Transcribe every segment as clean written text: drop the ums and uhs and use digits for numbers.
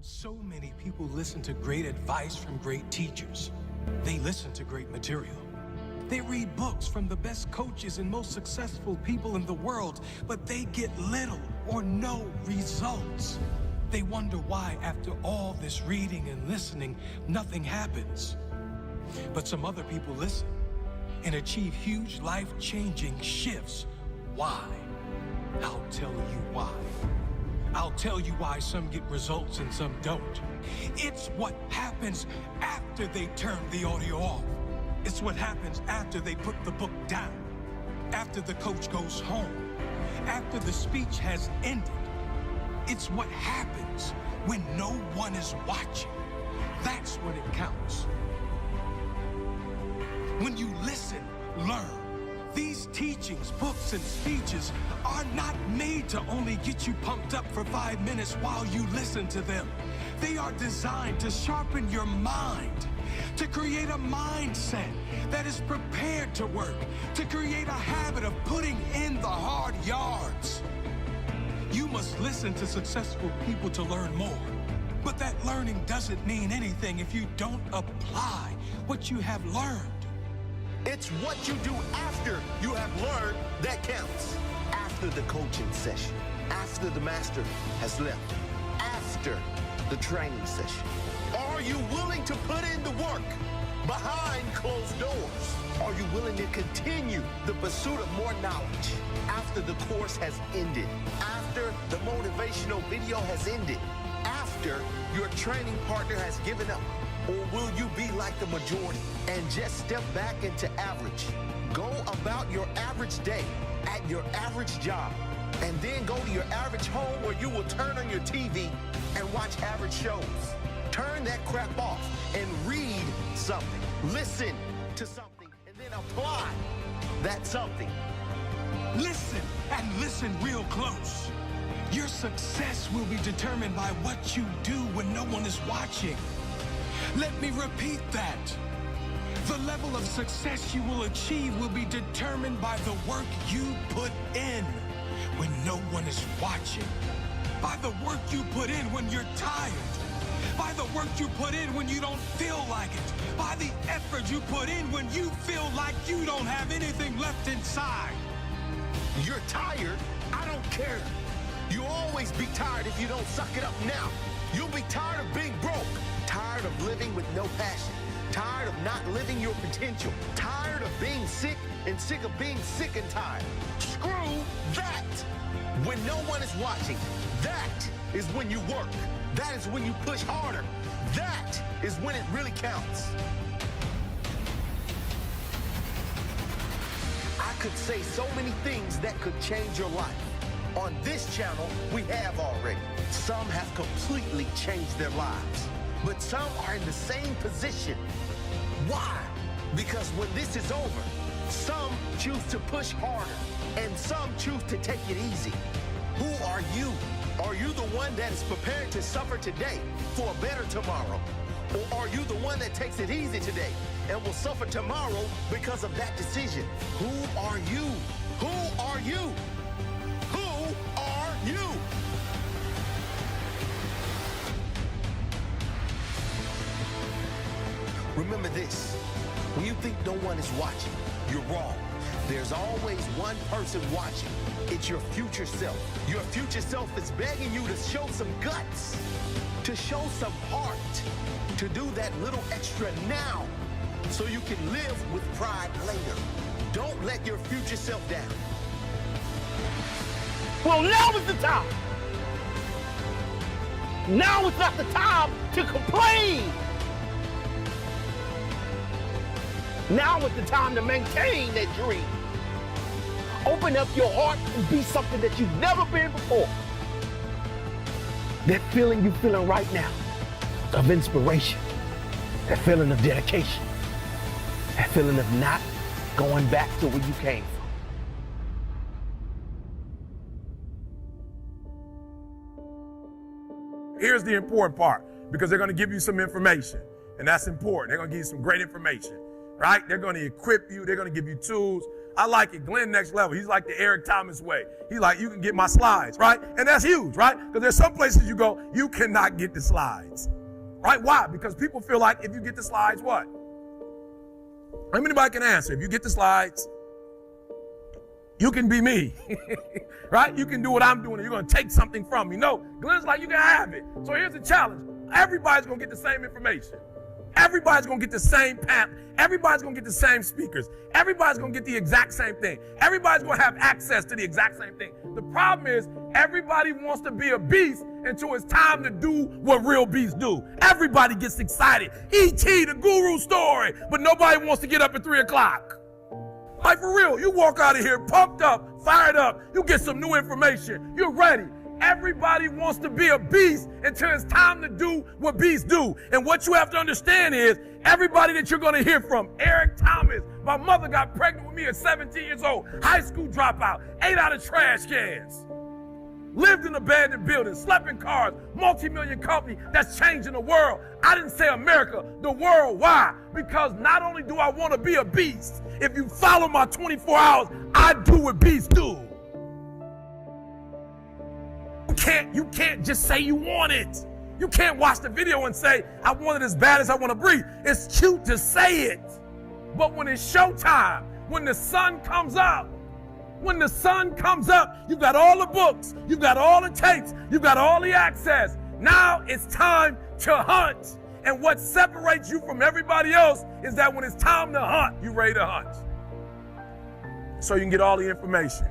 So many people listen to great advice from great teachers. They listen to great material. They read books from the best coaches and most successful people in the world, but they get little or no results. They wonder why, after all this reading and listening, nothing happens. But some other people listen and achieve huge life-changing shifts. Why? I'll tell you why. I'll tell you why some get results and some don't. It's what happens after they turn the audio off. It's what happens after they put the book down, after the coach goes home, after the speech has ended. It's what happens when no one is watching. That's when it counts. When you listen, learn. These teachings, books, and speeches are not made to only get you pumped up for 5 minutes while you listen to them. They are designed to sharpen your mind, to create a mindset that is prepared to work, to create a habit of putting in the hard yards. You must listen to successful people to learn more. But that learning doesn't mean anything if you don't apply what you have learned. It's what you do after you have learned that counts. After the coaching session, after the master has left, after the training session. Are you willing to put in the work behind closed doors? Are you willing to continue the pursuit of more knowledge after the course has ended, after the motivational video has ended, after your training partner has given up? Or will you be like the majority and just step back into average? Go about your average day at your average job and then go to your average home where you will turn on your TV and watch average shows. Turn that crap off and read something. Listen to something and then apply that something. Listen, and listen real close. Your success will be determined by what you do when no one is watching. Let me repeat that. The level of success you will achieve will be determined by the work you put in when no one is watching. By the work you put in when you're tired. By the work you put in when you don't feel like it. By the effort you put in when you feel like you don't have anything left inside. You're tired? I don't care. You'll always be tired if you don't suck it up now. You'll be tired of being broke. Tired of living with no passion. Tired of not living your potential. Tired of being sick and sick of being sick and tired. Screw that. When no one is watching, that is when you work. That is when you push harder. That is when it really counts. I could say so many things that could change your life. On this channel, we have already. Some have completely changed their lives, but some are in the same position. Why? Because when this is over, some choose to push harder, and some choose to take it easy. Who are you? Are you the one that is prepared to suffer today for a better tomorrow? Or are you the one that takes it easy today and will suffer tomorrow because of that decision? Who are you? Who are you? Who are you? Remember this, when you think no one is watching, you're wrong. There's always one person watching. It's your future self. Your future self is begging you to show some guts, to show some heart, to do that little extra now so you can live with pride later. Don't let your future self down. Well, now is the time. Now is not the time to complain. Now is the time to maintain that dream. Open up your heart and be something that you've never been before. That feeling you're feeling right now of inspiration, that feeling of dedication, that feeling of not going back to where you came from. Here's the important part, because they're going to give you some information, and that's important. They're going to give you some great information, right? They're going to equip you. They're going to give you tools. I like it. Glenn next level. He's like the Eric Thomas way. He's like, you can get my slides, right? And that's huge, right? Because there's some places you go, you cannot get the slides, right? Why? Because people feel like if you get the slides, what? Anybody can answer. If you get the slides, you can be me, right? You can do what I'm doing and you're going to take something from me. No, Glenn's like, you can have it. So here's the challenge. Everybody's going to get the same information. Everybody's going to get the same path. Everybody's going to get the same speakers. Everybody's going to get the exact same thing. Everybody's going to have access to the exact same thing. The problem is everybody wants to be a beast until it's time to do what real beasts do. Everybody gets excited. E.T., the guru story, but nobody wants to get up at 3 o'clock. Like for real, you walk out of here pumped up, fired up, you get some new information, you're ready. Everybody wants to be a beast until it's time to do what beasts do. And what you have to understand is everybody that you're going to hear from, Eric Thomas, my mother got pregnant with me at 17 years old, high school dropout, ate out of trash cans, lived in abandoned buildings, slept in cars, multi-million company that's changing the world. I didn't say America, the world. Why? Because not only do I want to be a beast, if you follow my 24 hours, I do what beasts do. You can't just say you want it. You can't watch the video and say, I want it as bad as I want to breathe. It's cute to say it. But when it's showtime, when the sun comes up, you've got all the books, you've got all the tapes, you've got all the access. Now it's time to hunt. And what separates you from everybody else is that when it's time to hunt, you're ready to hunt. So you can get all the information.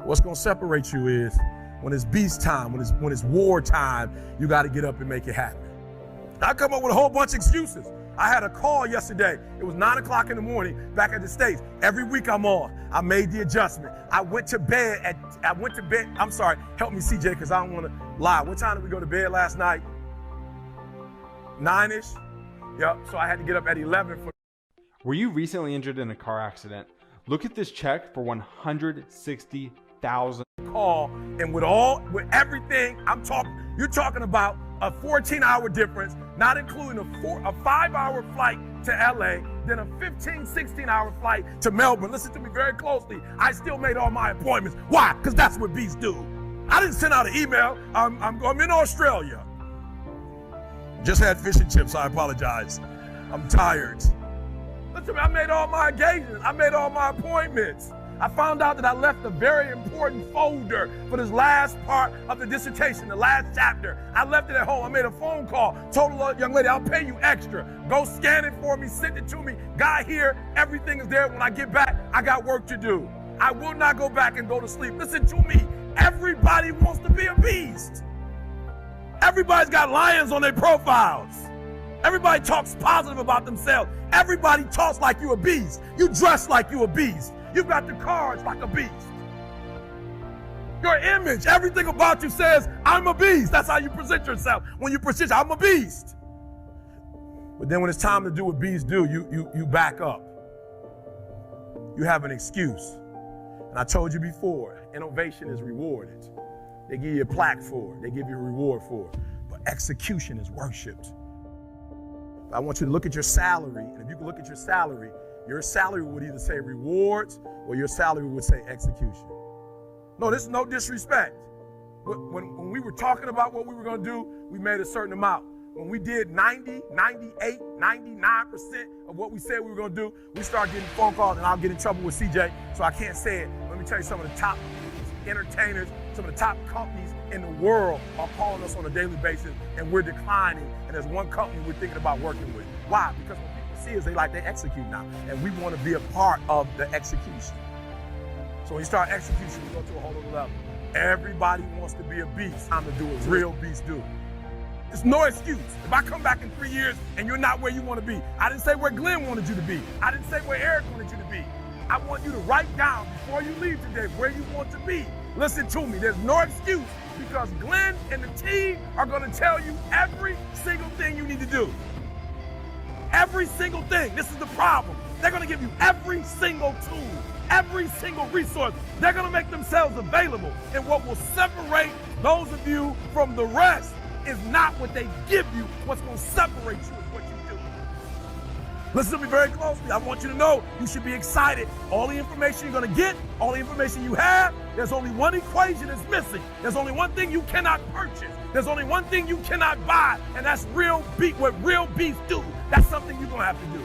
What's going to separate you is when it's beast time, when it's war time, you got to get up and make it happen. I come up with a whole bunch of excuses. I had a call yesterday. It was 9 o'clock in the morning back at the States. Every week I'm on. I made the adjustment. I went to bed, I'm sorry, help me CJ, because I don't want to lie. What time did we go to bed last night? 9-ish? Yep, so I had to get up at 11 for. Were you recently injured in a car accident? Look at this check for $160,000. Call, and with everything you're talking about a 14-hour difference, not including a 5-hour flight to LA, then a 16-hour flight to Melbourne. Listen to me very closely. I still made all my appointments. Why? Because that's what beasts do. I didn't send out an email. I'm in Australia. Just had fish and chips. I apologize. I'm tired. Listen to me. I made all my engagements. I made all my appointments. I found out that I left a very important folder for this last part of the dissertation, the last chapter. I left it at home. I made a phone call, told the young lady, I'll pay you extra. Go scan it for me, send it to me. Got here, everything is there. When I get back, I got work to do. I will not go back and go to sleep. Listen to me. Everybody wants to be a beast. Everybody's got lions on their profiles. Everybody talks positive about themselves. Everybody talks like you a beast. You dress like you a beast. You've got the cards like a beast. Your image, everything about you says, I'm a beast. That's how you present yourself. When you present, I'm a beast. But then when it's time to do what beasts do, you back up. You have an excuse. And I told you before, innovation is rewarded. They give you a plaque for it. They give you a reward for it. But execution is worshipped. I want you to look at your salary, and if you can look at your salary would either say rewards or your salary would say execution. No, this is no disrespect. When we were talking about what we were going to do, we made a certain amount. When we did 90, 98, 99% of what we said we were going to do, we started getting phone calls, and I'll get in trouble with CJ, so I can't say it. Let me tell you, some of the top entertainers, some of the top companies in the world are calling us on a daily basis, and we're declining, and there's one company we're thinking about working with. Why? Because when people see us, they execute now, and we want to be a part of the execution. So when you start execution, you go to a whole other level. Everybody wants to be a beast. Time to do what real beasts do. There's no excuse. If I come back in 3 years and you're not where you want to be, I didn't say where Glenn wanted you to be. I didn't say where Eric wanted you to be. I want you to write down before you leave today where you want to be. Listen to me. There's no excuse, because Glenn and the team are going to tell you every single thing you need to do. Every single thing. This is the problem. They're going to give you every single tool, every single resource. They're going to make themselves available. And what will separate those of you from the rest is not what they give you. What's going to separate you is what you do. Listen to me very closely. I want you to know you should be excited. All the information you're going to get, all the information you have, there's only one equation that's missing. There's only one thing you cannot purchase. There's only one thing you cannot buy, and that's real beef. What real beef do, that's something you're going to have to do.